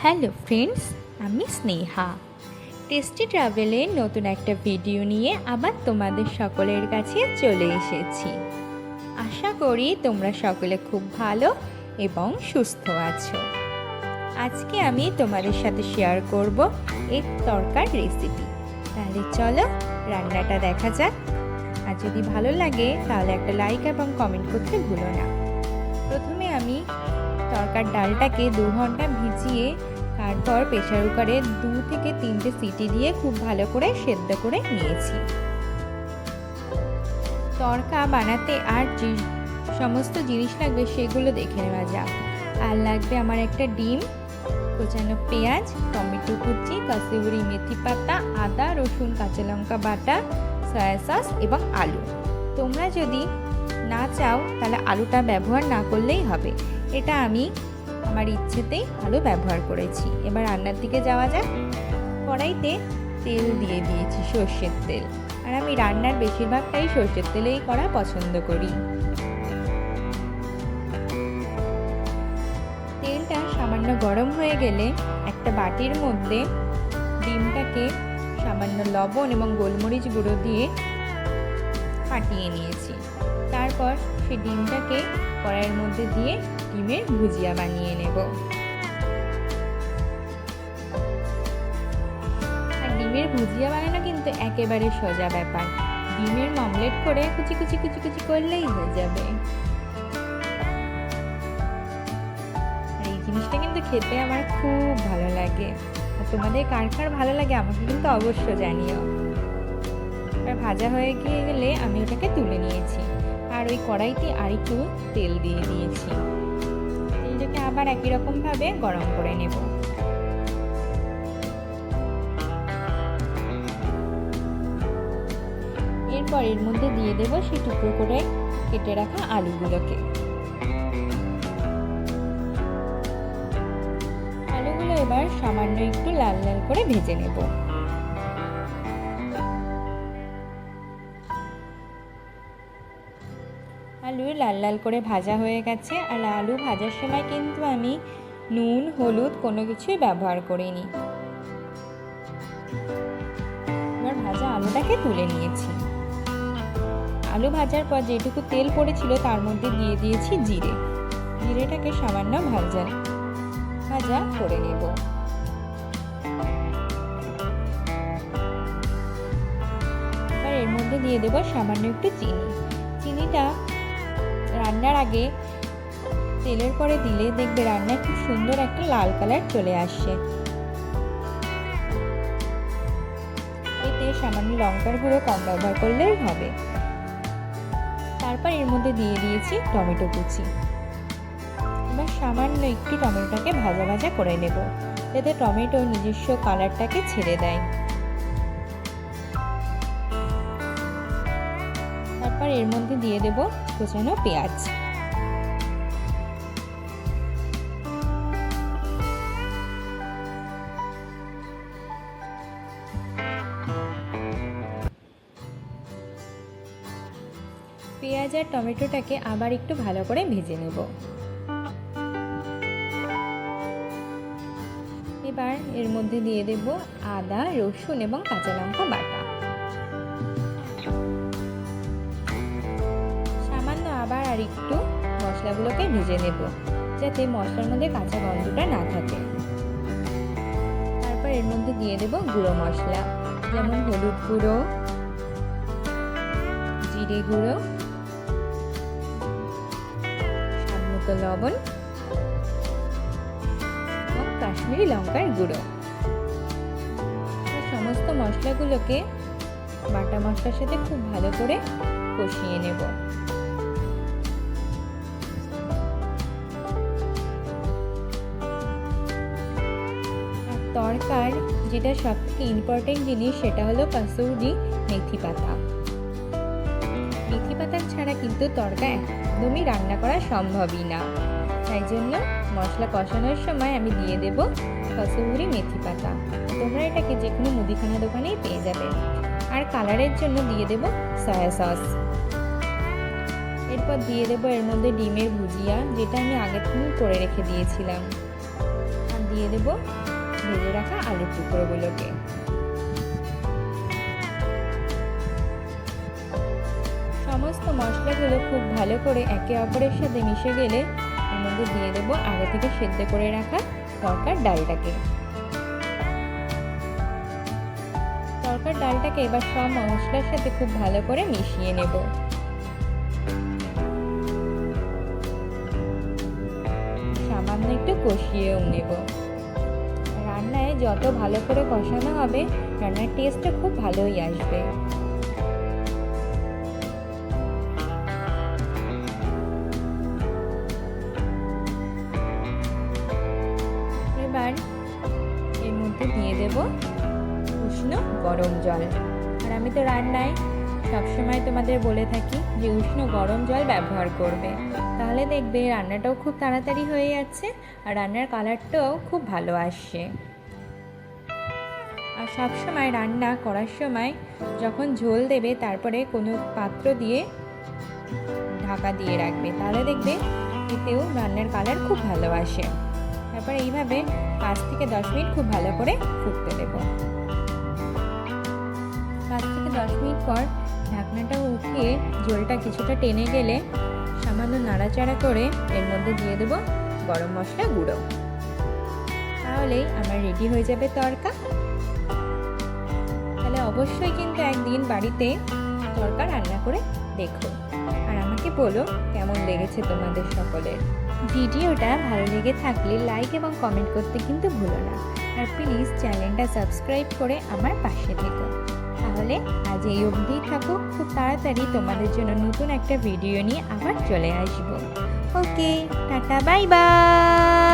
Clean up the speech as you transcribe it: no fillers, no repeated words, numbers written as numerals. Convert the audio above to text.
Hello friends, আমি Sneha. Tasty ট্রাভেলের নতুন একটা ভিডিও নিয়ে আবার তোমাদের সকলের কাছে চলে এসেছি। আশা করি তোমরা সকলে খুব ভালো এবং সুস্থ আছো। আজকে আমি তোমাদের সাথে শেয়ার করব এক তরকার রেসিপি। তাহলে চলো রান্নাটা দেখা যাক। আর যদি ভালো লাগে তাহলে একটা লাইক এবং কমেন্ট করতে ভুলো না। প্রথমে আমি তরকার ডালটাকে 2 ঘন্টা ভিজিয়ে তারপর প্রেসার কুকারে 2 থেকে 3টে সিটি দিয়ে খুব ভালো করে সেদ্ধ করে নিয়েছি। তরকা বানাতে আর যে সমস্ত জিনিস লাগবে সেগুলো দেখে নেওয়া যাক। আর লাগবে আমার একটা ডিম, কোচানো পেঁয়াজ, টমেটো কুচি, কাসুরি মেথি পাতা, আদা রসুন কাঁচা লঙ্কা বাটা, সয়া সস এবং আলু। তোমরা যদি না চাও তাহলে আলুটা ব্যবহার না করলেই হবে। এটা আমি আমার ইচ্ছেতেই আলু ব্যবহার করেছি। এবার রান্নার দিকে যাওয়া যাক। কড়াইতে তেল দিয়ে দিয়েছি, সর্ষের তেল। আর আমি রান্নার বেশিরভাগটাই সর্ষের তেলেই করা পছন্দ করি। তেলটা সামান্য গরম হয়ে গেলে একটা বাটির মধ্যে ডিমটাকে সামান্য লবণ এবং গোলমরিচ গুঁড়ো দিয়ে ফাটিয়ে নিয়েছি। তারপর সেই ডিমটাকে কড়াইয়ের মধ্যে দিয়ে ডিমের ভুজিয়া বানিয়ে নেব। আর ডিমের ভুজিয়া বানানো কিন্তু একেবারে সোজা ব্যাপার। ডিমের অমলেট করে কুচি কুচি কুচি কুচি করলেই হয়ে যাবে। আর এই জিনিসটা কিন্তু খেতে আমার খুব ভালো লাগে। আর তোমাদের কার কার ভালো লাগে আমাকে কিন্তু অবশ্য জানিও। আর ভাজা হয়ে গেলে আমি ওটাকে তুলে নিয়েছি। আর ওই কড়াইতে আরেকটু তেল দিয়ে দিয়েছি। তেলটাকে আবার একই রকমভাবে গরম করে নেব। এরপর এর মধ্যে দিয়ে দেব সেই টুকরো করে কেটে রাখা আলুগুলোকে। আলুগুলো এবার সামান্য একটু লাল লাল করে ভেজে নেব। আলু লাল লাল করে ভাজা হয়ে গেছে। আর আলু ভাজার সময় কিন্তু আমি নুন হলুদ কোনো কিছুই ব্যবহার করিনি। এবার ভাজা আলুটাকে তুলে নিয়েছি। আলু ভাজার পর যেটুকু তেল পড়েছিল তার মধ্যে দিয়ে দিয়েছি জিরে। জিরেটাকে সামান্য ভাজা করে নেব। এবার এর মধ্যে দিয়ে দেব সামান্য একটু চিনি। চিনিটা রান্নার আগে তেলের পরে দিলে দেখবে রান্নায় খুব সুন্দর একটা লাল কালার চলে আসছে। এতে সামান্য লঙ্কার গুঁড়ো কম ব্যবহার করলেই হবে। তারপর এর মধ্যে দিয়ে দিয়েছি টমেটো কুচি। এবার সামান্য একটু টমেটোটাকে ভাজা ভাজা করে নেব, যাতে টমেটো নিজস্ব কালারটাকে ছেড়ে দেয়। তারপর এর মধ্যে দিয়ে দেব কোচানো পেঁয়াজ। পেঁয়াজ আর টমেটোটাকে আবার একটু ভালো করে ভেজে নেব। এবার এর মধ্যে দিয়ে দেব আদা রসুন এবং কাঁচা লঙ্কা বাটা। সামান্য আবার আর একটু মশলাগুলোকে ভেজে নেব, যাতে মশলার মধ্যে কাঁচা গন্ধটা না থাকে। তারপর এর মধ্যে দিয়ে দেব গুঁড়ো মশলা, যেমন হলুদ গুঁড়ো, জিরে গুঁড়ো, স্বাদমতো লবণ এবং কাশ্মীরি লঙ্কার গুঁড়ো। সমস্ত মশলাগুলোকে বাটা মশলার সাথে খুব ভালো করে কষিয়ে নেব। আর তরকার যেটা সবথেকে ইম্পর্টেন্ট জিনিস সেটা হলো কাসুরি মেথি পাতা। মেথি পাতা ছাড়া কিন্তু তরকা একদমই রান্না করা সম্ভবই না। তাই জন্য মশলা কষানোর সময় আমি দিয়ে দেব কাসুরি মেথি পাতা। তোমরা এটাকে যে কোনো মুদিখানা দোকানেই পেয়ে যাবে। আর কালারের জন্য দিয়ে দেব সয়া সস। এরপর দিয়ে দেব এর মধ্যে ডিমের ভুজিয়া, যেটা আমি আগে থেকে করে রেখে দিয়েছিলাম। আর দিয়ে দেব ভেজে রাখা আলুর টুকরোগুলোকে। সমস্ত মশলাগুলো খুব ভালো করে একে অপরের সাথে মিশে গেলে এর মধ্যে দিয়ে দেবো আগে থেকে সেদ্ধ করে রাখা তরকার ডালটাকে। তরকার ডালটাকে এবার সব মশলার সাথে খুব ভালো করে মিশিয়ে নেব। সামান্য একটু কষিয়েও নেব। রান্নায় যত ভালো করে কষানো হবে রান্নার টেস্টটা খুব ভালোই আসবে। এবার এর মধ্যে দিয়ে দেব উষ্ণ গরম জল। আর আমি তো রান্নায় সবসময় তোমাদের বলে থাকি যে উষ্ণ গরম জল ব্যবহার করবে, তাহলে দেখবে রান্নাটাও খুব তাড়াতাড়ি হয়ে যাচ্ছে আর রান্নার কালারটাও খুব ভালো আসছে। আর সবসময় রান্না করার সময় যখন ঝোল দেবে তারপরে কোনো পাত্র দিয়ে ঢাকা দিয়ে রাখবে, তাহলে দেখবে এতেও রান্নার কালার খুব ভালো আসে। তারপর এইভাবে 5 থেকে 10 মিনিট খুব ভালো করে ফুটতে দেব। 5 থেকে 10 মিনিট পর ঢাকনাটা উঠিয়ে ঝোলটা কিছুটা টেনে গেলে সামান্য নাড়াচাড়া করে এর মধ্যে দিয়ে দেব গরম মশলা গুঁড়ো। তাহলেই আমার রেডি হয়ে যাবে তরকা। তাহলে অবশ্যই কিন্তু একদিন বাড়িতে তরকা রান্না করে দেখো আর আমাকে বলো কেমন লেগেছে তোমাদের সকলের। ভিডিওটা ভালো লেগে থাকলে লাইক এবং কমেন্ট করতে কিন্তু ভুলো না। আর প্লিজ চ্যানেলটা সাবস্ক্রাইব করে আমার পাশে থেকো। তাহলে আজ এই অবধিই থাকো, খুব তাড়াতাড়ি তোমাদের জন্য নতুন একটা ভিডিও নিয়ে আবার চলে আসবো। ওকে, টাটা, বাই বাই।